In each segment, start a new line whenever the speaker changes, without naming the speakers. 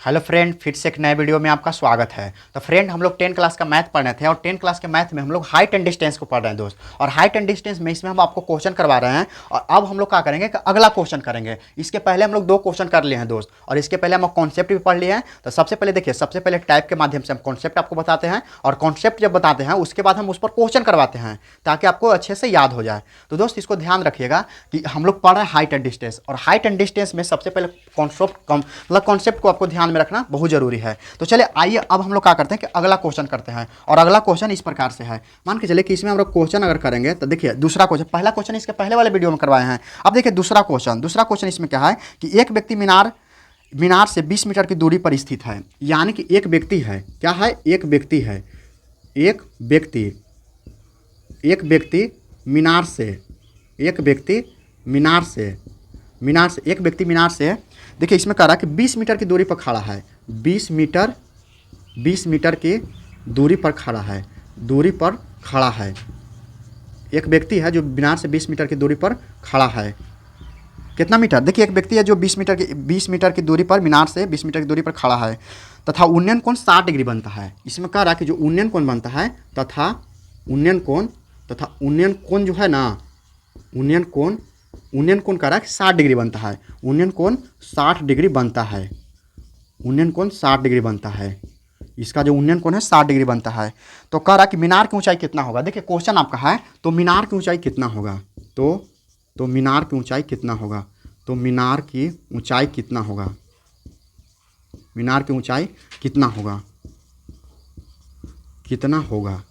Hello friend, फिर से एक नए वीडियो में आपका स्वागत है। तो फ्रेंड, हम लोग 10 क्लास का मैथ पढ़ रहे थे और 10 क्लास के मैथ में हम लोग हाइट एंड डिस्टेंस को पढ़ रहे हैं दोस्त। और हाइट एंड डिस्टेंस में इसमें हम आपको क्वेश्चन करवा रहे हैं। और अब हम लोग क्या करेंगे कि अगला क्वेश्चन करेंगे। इसके पहले हम लोग 2 क्वेश्चन कर लिए हैं दोस्त, और इसके पहले हम कॉन्सेप्ट भी पढ़ लिए हैं। तो सबसे पहले देखिए, सबसे पहले टाइप के माध्यम से हम कॉन्सेप्ट आपको बताते हैं, और कॉन्सेप्ट जब बताते हैं उसके बाद हम उस पर क्वेश्चन करवाते हैं ताकि आपको अच्छे से याद हो जाए। तो दोस्त, इसको ध्यान रखिएगा कि हम लोग पढ़ रहे हैं हाइट एंड डिस्टेंस, और हाइट एंड डिस्टेंस में सबसे पहले कॉन्सेप्ट को आपको ध्यान में रखना बहुत जरूरी है। तो चलिए आइए, अब हम लोग क्या करते हैं कि अगला क्वेश्चन करते हैं। और अगला क्वेश्चन इस प्रकार से है, मान के चलिए कि इसमें हम लोग क्वेश्चन अगर करेंगे तो देखिए दूसरा क्वेश्चन, पहला क्वेश्चन इसके पहले वाले वीडियो में करवाए हैं। अब देखिए दूसरा क्वेश्चन इसमें क्या है कि एक व्यक्ति मीनार से 20 मीटर की दूरी पर स्थित है। यानी कि एक व्यक्ति है, क्या है, एक व्यक्ति है, एक व्यक्ति मीनार से एक व्यक्ति मीनार से देखिए इसमें कह रहा है कि 20 मीटर की दूरी पर खड़ा है। 20 मीटर की दूरी पर खड़ा है। एक व्यक्ति है जो मीनार से 20 मीटर की दूरी पर खड़ा है। कितना मीटर? देखिए एक व्यक्ति है जो 20 मीटर की दूरी पर, मीनार से 20 मीटर की दूरी पर खड़ा है, तथा उन्नयन कोण 60 डिग्री बनता है। इसमें कह रहा है कि जो उन्नयन कोण बनता है तथा उन्नयन कोण जो है ना, उन्नयन कोण कह रहा है कि 60 डिग्री बनता है। उन्नयन कोण 60 डिग्री बनता है। इसका जो उन्नयन कोण है 60 डिग्री बनता है। तो कह रहा है कि मीनार की ऊंचाई कितना होगा। देखिए क्वेश्चन आपका है, तो मीनार की ऊंचाई कितना होगा। तो मीनार की ऊंचाई कितना होगा। कितना होगा।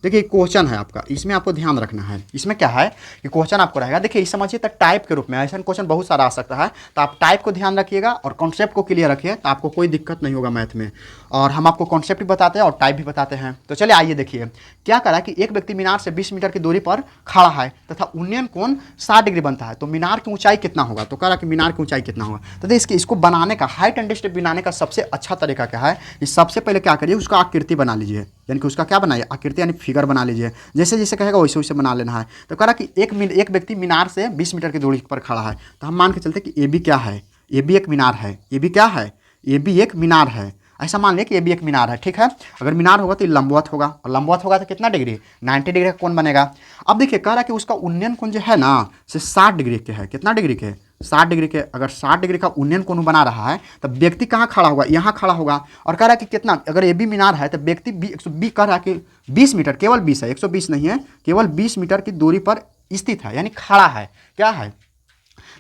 देखिए क्वेश्चन है आपका, इसमें आपको ध्यान रखना है। इसमें क्या है कि क्वेश्चन आपको रहेगा, देखिए इस समझिए तो टाइप के रूप में ऐसा क्वेश्चन बहुत सारा आ सकता है। तो आप टाइप को ध्यान रखिएगा और कॉन्सेप्ट को क्लियर रखिए, तो आपको कोई दिक्कत नहीं होगा मैथ में। और हम आपको कॉन्सेप्ट भी बताते हैं और टाइप भी बताते हैं। तो चलिए आइए देखिए, क्या करा कि एक व्यक्ति मीनार से 20 मीटर की दूरी पर खड़ा है तथा उन्नयन कोण 60 डिग्री बनता है। तो मीनार की ऊंचाई कितना होगा। तो कह रहा कि मीनार की ऊंचाई कितना होगा। तो देखिए इसको बनाने का, हाइट एंड डिस्टेंस बनाने का सबसे अच्छा तरीका क्या है कि सबसे पहले क्या करिए, उसका आकृति बना लीजिए। यानी कि उसका क्या बनाइए, आकृति यानी फिगर बना लीजिए। जैसे जैसे कहेगा वैसे वैसे बना लेना है। तो कह रहा कि एक व्यक्ति मीनार से 20 मीटर की दूरी पर खड़ा है। तो हम मान के चलते कि ए बी क्या है, ए बी एक मीनार है। ए बी क्या है, ए बी एक मीनार है। ऐसा मान लिया कि ए बी एक मीनार है, ठीक है। अगर मीनार होगा तो ये लंबवत होगा, और लंबवत होगा तो कितना डिग्री, 90 डिग्री का कोण बनेगा। अब देखिए कह रहा कि उसका उन्नयन कोण जो है ना से 60 डिग्री के है। कितना डिग्री के, 60 डिग्री के। अगर 60 डिग्री का उन्नयन कोण बना रहा है तो व्यक्ति कहाँ खड़ा होगा, यहाँ खड़ा होगा। और कह रहा है कि कितना, अगर ए बी मीनार है तो व्यक्ति बी कह रहा है कि 20 मीटर, केवल 20 है, 120 नहीं है, केवल 20 मीटर की दूरी पर स्थित है, यानी खड़ा है। क्या है,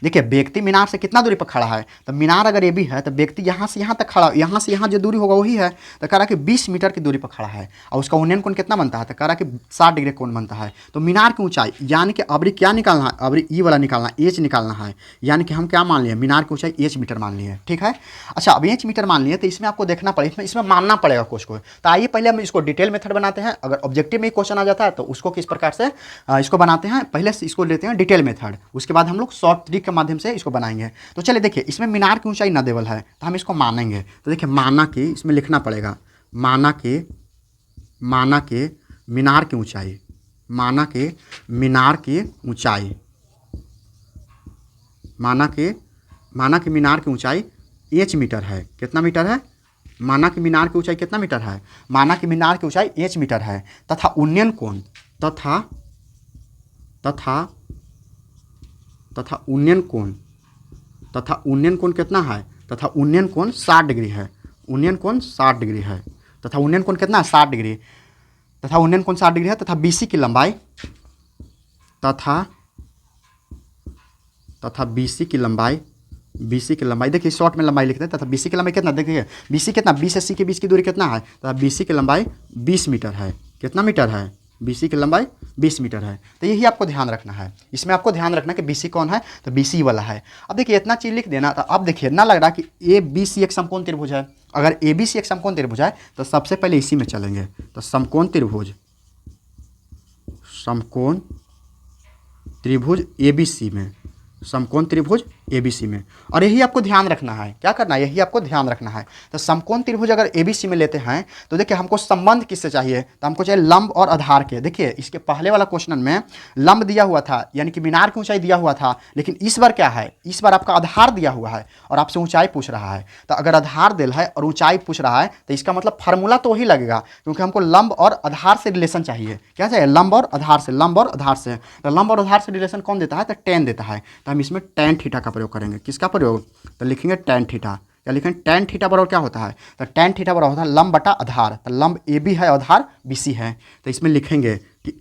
देखिए व्यक्ति मीनार से कितना दूरी पर खड़ा है। तो मीनार अगर ये भी है तो व्यक्ति यहाँ से यहाँ तक खड़ा, यहाँ से यहाँ जो दूरी होगा वही है। तो कह रहा कि 20 मीटर की दूरी पर खड़ा है, और उसका उन्नयन कोण कितना बनता है। तो कह रहा कि 60 डिग्री कोण बनता है। तो मीनार की ऊंचाई यानी कि अबरी क्या निकालना है, अबरी ई वाला निकालना, एच निकालना है। यानी कि हम क्या मान लिए, मीनार की ऊंचाई एच मीटर मान लिए, ठीक है। अच्छा, अब एच मीटर मान लिए तो इसमें आपको देखना पड़ेगा, इसमें मानना पड़ेगा कुछ को। तो आइए पहले हम इसको डिटेल मेथड बनाते हैं। अगर ऑब्जेक्टिव में क्वेश्चन आ जाता है तो उसको किस प्रकार से इसको बनाते हैं, पहले इसको लेते हैं डिटेल मेथड, उसके बाद हम लोग शॉर्ट ट्रिक के माध्यम से इसको बनाएंगे। तो चलिए देखिए, इसमें मीनार की ऊंचाई न देवल है तो हम इसको मानेंगे। तो देखिए माना कि इसमें लिखना पड़ेगा, माना के मीनार की ऊंचाई, माना के मीनार की ऊंचाई एच मीटर है। कितना मीटर है, माना कि मीनार की ऊंचाई कितना मीटर है, माना कि मीनार की ऊंचाई एच मीटर है। तथा उन्नयन कोण तथा उन्नयन कोण कितना है, तथा उन्नयन कोण 60 डिग्री है। उन्नयन कोण 60 डिग्री है, तथा उन्नयन कोण कितना है, 60 डिग्री, तथा उन्नयन कोण 60 डिग्री है। तथा बीसी की लंबाई, बीसी की लंबाई देखिए शॉर्ट में लंबाई लिखते हैं। तथा बीसी की लंबाई कितना, देखिए बीसी कितना, 20 से सी के बीच की दूरी कितना है। तथा बीसी की लंबाई 20 मीटर है। कितना मीटर है, बीसी की लंबाई 20 मीटर है। तो यही आपको ध्यान रखना है। इसमें आपको ध्यान रखना कि बीसी कौन है, तो बीसी वाला है। अब देखिए इतना चीज लिख देना। तो अब देखिए ना लग रहा कि ए बी सी एक समकोण त्रिभुज है। अगर ए बी सी एक समकोण त्रिभुज है तो सबसे पहले इसी में चलेंगे। तो समकोण त्रिभुज ए बी सी में, समकोण त्रिभुज ABC में। और यही आपको ध्यान रखना है, क्या करना है, यही आपको ध्यान रखना है। तो समकोण त्रिभुज अगर ABC में लेते हैं तो देखिए हमको संबंध किससे चाहिए, तो हमको चाहिए लंब और आधार के। देखिए इसके पहले वाला क्वेश्चन में लंब दिया हुआ था, यानी कि मीनार की ऊंचाई दिया हुआ था, लेकिन इस बार क्या है, इस बार आपका आधार दिया हुआ है और आपसे ऊंचाई पूछ रहा है। तो अगर आधार दिल है और ऊंचाई पूछ रहा है तो इसका मतलब फार्मूला तो वही लगेगा, क्योंकि हमको लंब और आधार से रिलेशन चाहिए। क्या चाहिए, लंब और आधार से, लंब और आधार से। तो लंब और आधार से रिलेशन कौन देता है, तो tan देता है। तो हम इसमें tan थीटा का प्रयोग करेंगे। किसका प्रयोग, तो लिखेंगे tan थीटा। क्या लिखेंगे, tan थीटा बराबर क्या होता है, तो tan थीटा बराबर होता है लंब बटा आधार। तो लंब AB है, आधार BC है। तो इसमें लिखेंगे कि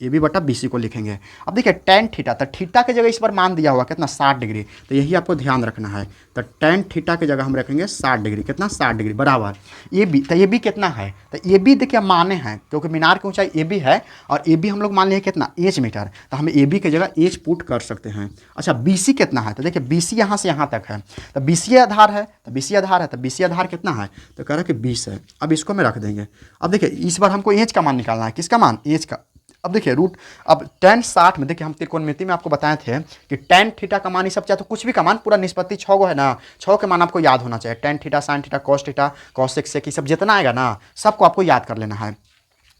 AB बटा BC को लिखेंगे। अब देखिए tan थीटा, तो थीटा की जगह इस बार मान दिया हुआ कितना, 60 डिग्री। तो यही आपको ध्यान रखना है। तो tan थीटा की जगह हम रखेंगे 60 डिग्री। कितना, 60 डिग्री बराबर AB। तो AB कितना है, तो AB देखिए माने हैं, क्योंकि मीनार की ऊंचाई AB है और AB हम लोग मान लिए कितना, H मीटर। तो हम AB की जगह H पुट कर सकते हैं। अच्छा BC कितना है, तो देखिए BC यहाँ से यहाँ तक है, तो BC आधार है, तो BC आधार है, तो BC आधार कितना है, तो कह रहा है कि 20 है। अब इसको मैं रख देंगे। अब देखिए इस बार हमको H का मान निकालना है। किसका मान, H का। अब देखिए रूट, अब tan 60 में देखिए हम त्रिकोणमिति में आपको बताए थे कि tan थीटा का मान, ये सब चाहे तो कुछ भी का मान, पूरा निष्पत्ति 6 गो है ना, 6 के मान आपको याद होना चाहिए। tan theta, sin theta, cos theta, cos सेक ये सब जितना आएगा ना, सबको आपको याद कर लेना है।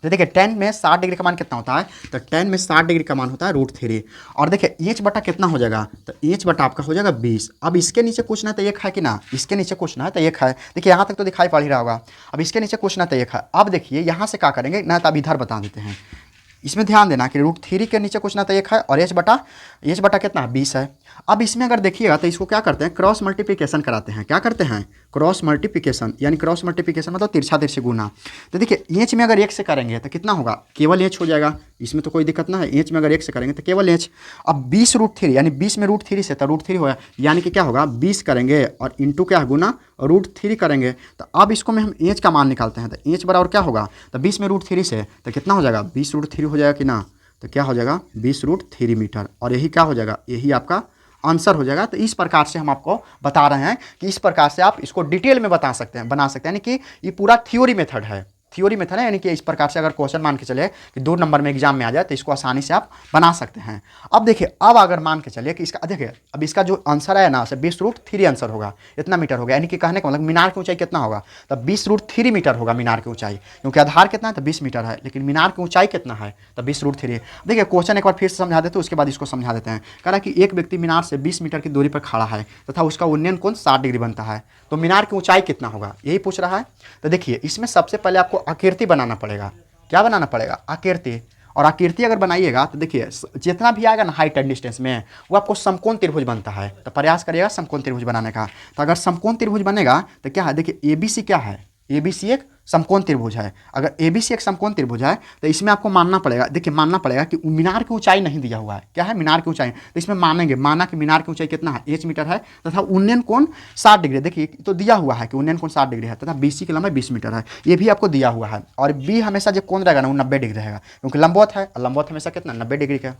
तो देखिए tan में 60 डिग्री का मान कितना होता है, तो tan में 60 डिग्री का मान होता है √3। और देखिए H बटा कितना हो जाएगा, तो H बटा आपका हो जाएगा 20। अब इसके नीचे कुछ ना तो 1 है कि ना, इसके नीचे कुछ ना है तो 1 है। देखिए यहाँ तक तो दिखाई पड़ ही रहा होगा। अब इसके नीचे कुछ ना तो 1 है। अब देखिए यहाँ से क्या करेंगे ना, तो अब इधर बता देते हैं। इसमें ध्यान देना कि √3 के नीचे कुछ ना तो 1 है और H बटा कितना है, 20 है। अब इसमें अगर देखिएगा तो इसको क्या करते हैं, क्रॉस मल्टीप्लिकेशन कराते हैं। क्या करते हैं, क्रॉस मल्टीप्लिकेशन, यानी क्रॉस मल्टीप्लिकेशन मतलब तिरछा तिरछे गुना। तो देखिए H में अगर 1 से करेंगे तो कितना होगा, केवल H हो जाएगा, इसमें तो कोई दिक्कत ना है। H में अगर 1 से करेंगे तो केवल H। अब 20 √3, यानी 20 में √3 से, तो √3 होगा, यानी कि क्या होगा, 20 करेंगे और इंटू क्या है, गुना √3 करेंगे। तो अब इसको में हम H का मान निकालते हैं। तो H बराबर क्या होगा, तो 20 में √3 से तो कितना हो जाएगा, 20 √3 हो जाएगा कि ना, तो क्या हो जाएगा 20 √3 मीटर। और यही क्या हो जाएगा, यही आपका आंसर हो जाएगा। तो इस प्रकार से हम आपको बता रहे हैं कि इस प्रकार से आप इसको डिटेल में बता सकते हैं, बना सकते हैं, यानी कि ये पूरा थ्योरी मेथड है। थ्योरी मेथड है, यानी कि इस प्रकार से अगर क्वेश्चन मान के चले कि 2 नंबर में एग्जाम में आ जाए तो इसको आसानी से आप बना सकते हैं। अब देखिए, अब अगर मान के चलिए कि इसका, देखिए अब इसका जो आंसर है ना, 20 √3 आंसर होगा, इतना मीटर होगा। यानी कि कहने का मतलब मीनार की ऊंचाई कितना होगा, तो 20 √3 मीटर होगा मीनार की ऊंचाई, क्योंकि आधार कितना है, तो 20 मीटर है, लेकिन मीनार की ऊंचाई कितना है, तो 20 √3। देखिए क्वेश्चन एक बार फिर से समझा देते हैं, उसके बाद इसको समझा देते हैं। कह रहा है कि एक व्यक्ति मीनार से 20 मीटर की दूरी पर खड़ा है तथा उसका उन्नयन कोण 60 डिग्री बनता है, तो मीनार की ऊंचाई कितना होगा, यही पूछ रहा है। तो देखिए इसमें सबसे पहले आपको आकृति बनाना पड़ेगा। क्या बनाना पड़ेगा, आकृति। और आकृति अगर बनाइएगा तो देखिए जितना भी आएगा ना हाइट एंड डिस्टेंस में, वो आपको समकोण त्रिभुज बनता है। तो प्रयास करिएगा समकोण त्रिभुज बनाने का। तो अगर समकोण त्रिभुज बनेगा तो क्या है, देखिए ABC क्या है, ABC एक समकोण त्रिभुज है। अगर ABC एक समकोण त्रिभुज है तो इसमें आपको मानना पड़ेगा, देखिए मानना पड़ेगा कि मीनार की ऊंचाई नहीं दिया हुआ है। क्या है, मीनार की ऊंचाई। तो इसमें मानेंगे, माना कि मीनार की ऊंचाई कितना है, H मीटर है, तथा उन्नयन कोण 60 डिग्री। देखिए तो दिया हुआ है कि उन्नयन कोण 60 डिग्री है, तथा BC की लंबाई 20 मीटर है, ये भी आपको दिया हुआ है। और B हमेशा जो कोण रहेगा ना, वो 90 डिग्री रहेगा, क्योंकि लंबवत है, और लंबवत हमेशा कितना, 90 डिग्री का।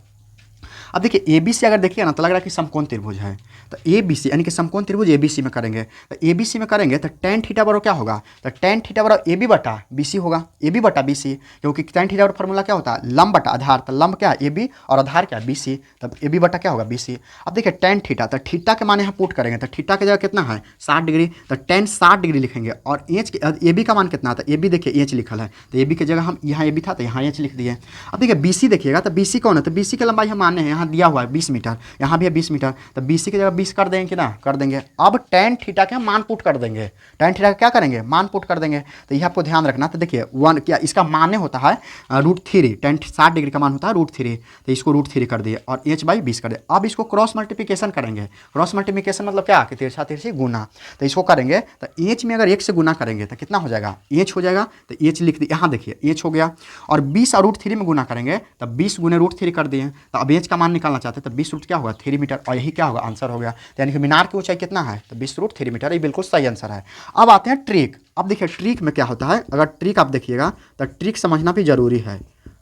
अब देखिए ABC अगर देखिए ना तो लग रहा है कि समकोण त्रिभुज है। तो ABC यानी कि समकोण त्रिभुज ABC में करेंगे, तो ABC में करेंगे तो tan थीटा बराबर क्या होगा, तो tan थीटा बराबर AB बटा BC होगा, AB बटा BC, क्योंकि tan थीटा बराबर फॉर्मूला क्या होता है, लंब बटा आधार। तो लंब क्या है, AB, और आधार क्या है, BC, तब AB बटा क्या होगा, BC। अब देखिए tan थीटा, तो थीटा के मान यहाँ पुट करेंगे, तो थीटा की जगह कितना है, 60 डिग्री, तो tan 60 डिग्री लिखेंगे। और AB का मान कितना था, AB देखिए H लिखल है, तो AB की जगह हम यहाँ AB था तो यहाँ H लिख दिए। अब देखिए BC देखिएगा, तो BC कौन है, तो BC की लंबाई हम माने हैं, यहाँ दिया हुआ है 20 मीटर, यहाँ भी है 20 मीटर, तो BC की जगह 20 कर देंगे कि ना, कर देंगे। अब tan थीटा के मान पुट कर देंगे, tan थीटा का क्या करेंगे, मान पुट कर देंगे। तो यह आपको ध्यान रखना। तो देखिए 1 क्या इसका मान्य होता है √3, tan 60 डिग्री का मान होता है √3, तो इसको √3 कर दिए और H/20 कर दिए। अब इसको क्रॉस मल्टीप्लिकेशन करेंगे। क्रॉस मल्टीप्लिकेशन मतलब क्या, कि तिरछा तिरछी गुना। तो इसको करेंगे तो H में अगर 1 से गुना करेंगे तो कितना हो जाएगा, H हो जाएगा, तो H लिख दिए, यहाँ देखिए H हो गया। और 20 और √3 में गुना करेंगे तो 20 गुने √3 कर दिए। तो अब H का मान निकालना चाहते हैं, तो 20 क्या होगा, 3 मीटर, और यही क्या होगा, आंसर हो गया। तो यानी कि मीनार की ऊंचाई कितना है, तो 20 √3 मीटर, ये बिल्कुल सही आंसर है। अब आते हैं ट्रिक। अब देखिए ट्रिक में क्या होता है, अगर ट्रिक आप देखिएगा तो ट्रिक समझना भी जरूरी है,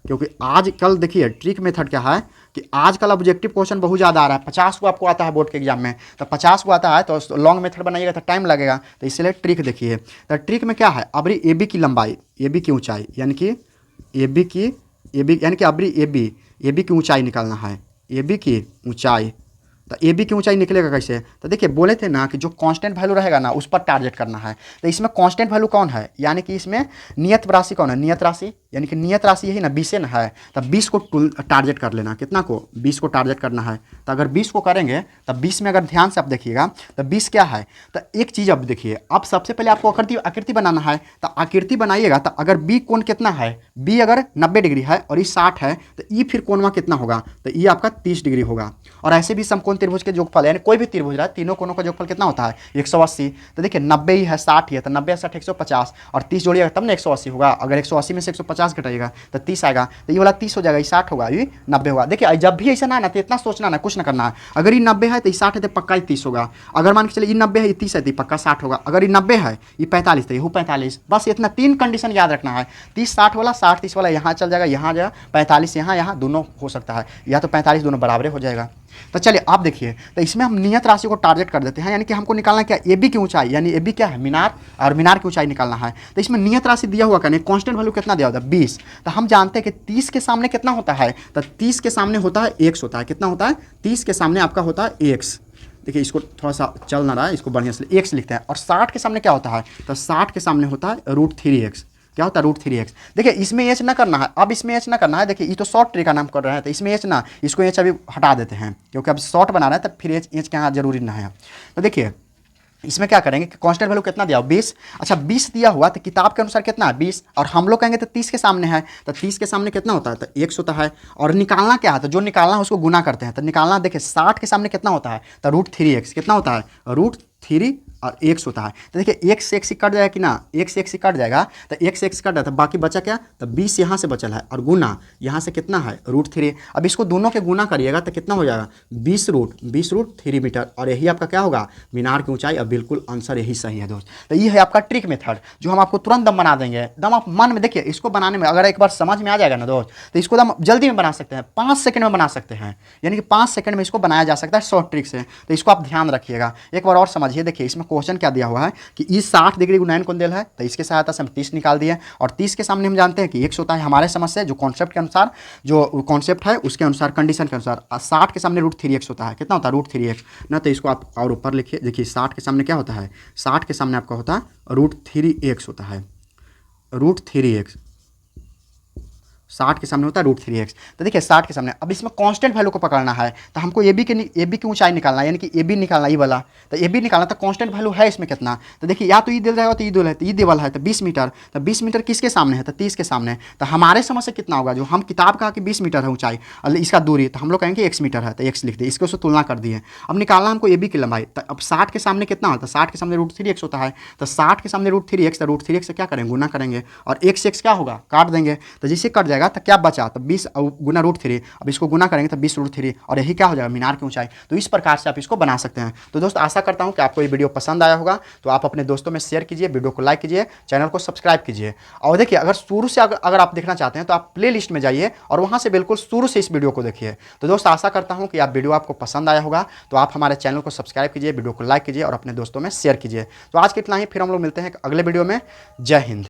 क्योंकि आजकल देखिए ट्रिक मेथड क्या है कि आजकल ऑब्जेक्टिव क्वेश्चन बहुत ज़्यादा आ रहा है। 50 को आपको आता है बोर्ड के एग्जाम में, तो 50 को आता है तो लॉन्ग मेथड बनाइएगा तो टाइम लगेगा। तो इसलिए ट्रिक देखिए, तो ट्रिक में क्या है, अबरी AB की लंबाई, AB की ऊंचाई, यानी कि AB यानी कि अबरी AB की ऊंचाई निकालना है, AB की ऊंचाई तो ए बी की ऊंचाई निकलेगा कैसे? तो देखिए बोले थे ना कि जो कांस्टेंट वैल्यू रहेगा ना उस पर टारगेट करना है। तो इसमें कांस्टेंट वैल्यू कौन है, यानी कि इसमें नियत राशि कौन है? नियत राशि, यानी कि नियत राशि यही ना 20 ना है। तो 20 को टारगेट कर लेना, कितना को? 20 को टारगेट करना है। तो अगर 20 को करेंगे तो 20 में अगर ध्यान से आप देखिएगा तो 20 क्या है? तो एक चीज़ अब देखिए, अब सबसे पहले आपको आकृति बनाना है। तो आकृति बनाइएगा तो अगर बी कोण कितना है, बी अगर 90 डिग्री है और ये 60 है तो ई फिर कोण कितना होगा? तो ये आपका 30 डिग्री होगा। और ऐसे भी समकोण त्रिभुज के योगफल, यानी कोई भी त्रिभुज रहा है तीनों कोणों का योगफल कितना होता है? 180। तो देखिए 90 ही है, 60 ही है, तो 90 60 150 और 30 जोड़िएगा तब ना 180 होगा। अगर 180 में से 150 घटाइएगा तो 30 आएगा। तो ये वाला 30 हो जाएगा, ये 60 होगा, ये 90 होगा। देखिए जब भी ऐसा ना है ना तो इतना सोचना ना, कुछ ना करना है। अगर ये 90 है तो ये 60 है तो पक्का ये 30 होगा। अगर मान के चलिए ये 90 है, ये 30 है तो पक्का 60 होगा। अगर ये 90 है, ये 45 तो ये 45। बस इतना 3 कंडीशन याद रखना है। 30 60 वाला, 60 30 वाला यहाँ चल जाएगा, यहाँ जाएगा 45 यहाँ दोनों हो सकता है, या तो 45 दोनों बराबर हो जाएगा। तो चलिए आप देखिए, तो इसमें हम नियत राशि को टारगेट कर देते हैं, यानी कि हमको निकालना क्या? ए बी की ऊंचाई, यानी ए बी क्या है? मीनार, और मीनार की ऊंचाई निकालना है। तो इसमें नियत राशि दिया हुआ क्या? कांस्टेंट वैल्यू कितना दिया होता है? 20। तो हम जानते हैं कि 30 के सामने कितना होता है? तो 30 के सामने होता है x होता है। कितना होता है? 30 के सामने आपका होता है x। देखिए इसको थोड़ा सा चल ना रहा है, इसको बढ़िया से x लिखते हैं। और 60 के सामने क्या होता है? तो 60 के सामने होता है √3x। क्या होता है? √3x। देखिए इसमें एच ना करना है, अब इसमें एच ना करना है। देखिए ये तो शॉर्ट ट्री का नाम कर रहे हैं, तो इसमें एच ना, इसको एच अभी हटा देते हैं क्योंकि अब शॉर्ट बना रहे हैं, तो फिर एच के यहाँ जरूरी ना है। तो देखिए इसमें क्या करेंगे कि कांस्टेंट वैल्यू कितना दिया? 20। अच्छा 20 दिया हुआ तो किताब के अनुसार कितना है? 20। और हम लोग कहेंगे तो 30 के सामने है, तो 30 के सामने कितना होता है? तो x होता है। और निकालना क्या है? तो जो निकालना है उसको गुना करते हैं। तो निकालना देखिए 60 के सामने कितना होता है? तो √3x। कितना होता है? √3 और x होता है। तो देखिए x से x कट जाएगा कि ना, x से x कट जाएगा, तो x से x कट जाता है, बाकी बचा क्या? तो 20 यहाँ से बचल है और गुना यहाँ से कितना है? √3। अब इसको दोनों के गुना करिएगा तो कितना हो जाएगा? 20√3 मीटर। और यही आपका क्या होगा? मीनार की ऊंचाई। अब बिल्कुल आंसर यही सही है दोस्त। तो ये है आपका ट्रिक मेथड जो हम आपको तुरंत दम बना देंगे। दम आप मन में देखिए, इसको बनाने में अगर एक बार समझ में आ जाएगा ना दोस्त, तो इसको दम जल्दी में बना सकते हैं, 5 सेकंड में बना सकते हैं। यानी कि 5 सेकंड में इसको बनाया जा सकता है शॉर्ट ट्रिक से। तो इसको आप ध्यान रखिएगा। एक बार और समझिए, देखिए इसमें क्वेश्चन क्या दिया हुआ है कि ई 60 डिग्री गुणायन कोण दिया है, तो इसके सहायता से हम 30 निकाल दिए। और 30 के सामने हम जानते हैं कि x होता है हमारे समझ से, जो कॉन्सेप्ट के अनुसार, जो कॉन्सेप्ट है उसके अनुसार, कंडीशन के अनुसार। 60 के सामने √3x होता है। कितना होता है? √3x ना। तो इसको आप और ऊपर लिखिए। देखिए 60 के सामने क्या होता है? 60 के सामने आपका होता है √3x होता है, √3x। 60 के सामने होता है √3x। तो देखिए 60 के सामने, अब इसमें कांस्टेंट वैल्यू को पकड़ना है, तो हमको ए बी की ऊंचाई निकालना है, यानी कि ए बी निकालना, ये वाला। तो ए बी निकालना, तो कांस्टेंट वैल्यू है इसमें कितना? तो देखिए या तो ये दिल रहेगा तो ये दिल है, तो ये देवल है तो 20 मीटर। तो 20 मीटर किसके सामने है? तो 30 के सामने। तो हमारे समझ से कितना होगा? जो हम किताब कहा कि 20 मीटर है ऊंचाई और इसका दूरी, तो हम लोग कहेंगे x मीटर है, तो x लिख दिए, इसके उससे तुलना कर दिए। अब निकालना हमको ए बी की लंबाई। तो अब 60 के सामने कितना होता है? 60 के सामने √3x होता है। तो 60 के सामने √3x, तो √3x से क्या करेंगे? गुना करेंगे और x से x क्या होगा? काट देंगे। तो जिससे कट जाएगा तो क्या बचा? 20 गुना √3। अब इसको गुना करेंगे तो 20√3, और यही क्या हो जाएगा? मीनार की ऊंचाई। तो इस प्रकार से आप इसको बना सकते हैं। तो दोस्त आशा करता हूं कि आपको ये वीडियो पसंद आया होगा। तो आप अपने दोस्तों में शेयर कीजिए, वीडियो को लाइक कीजिए, चैनल को सब्सक्राइब कीजिए। और देखिए अगर शुरू से अगर आप देखना चाहते हैं तो आप प्ले लिस्ट में जाइए और वहां से बिल्कुल शुरू से इस वीडियो को देखिए। तो दोस्त आशा करता हूँ कि आप वीडियो आपको पसंद आया होगा। तो आप हमारे चैनल को सब्सक्राइब कीजिए, वीडियो को लाइक कीजिए और अपने दोस्तों में शेयर कीजिए। तो आज के इतना ही, फिर हम लोग मिलते हैं अगले वीडियो में। जय हिंद।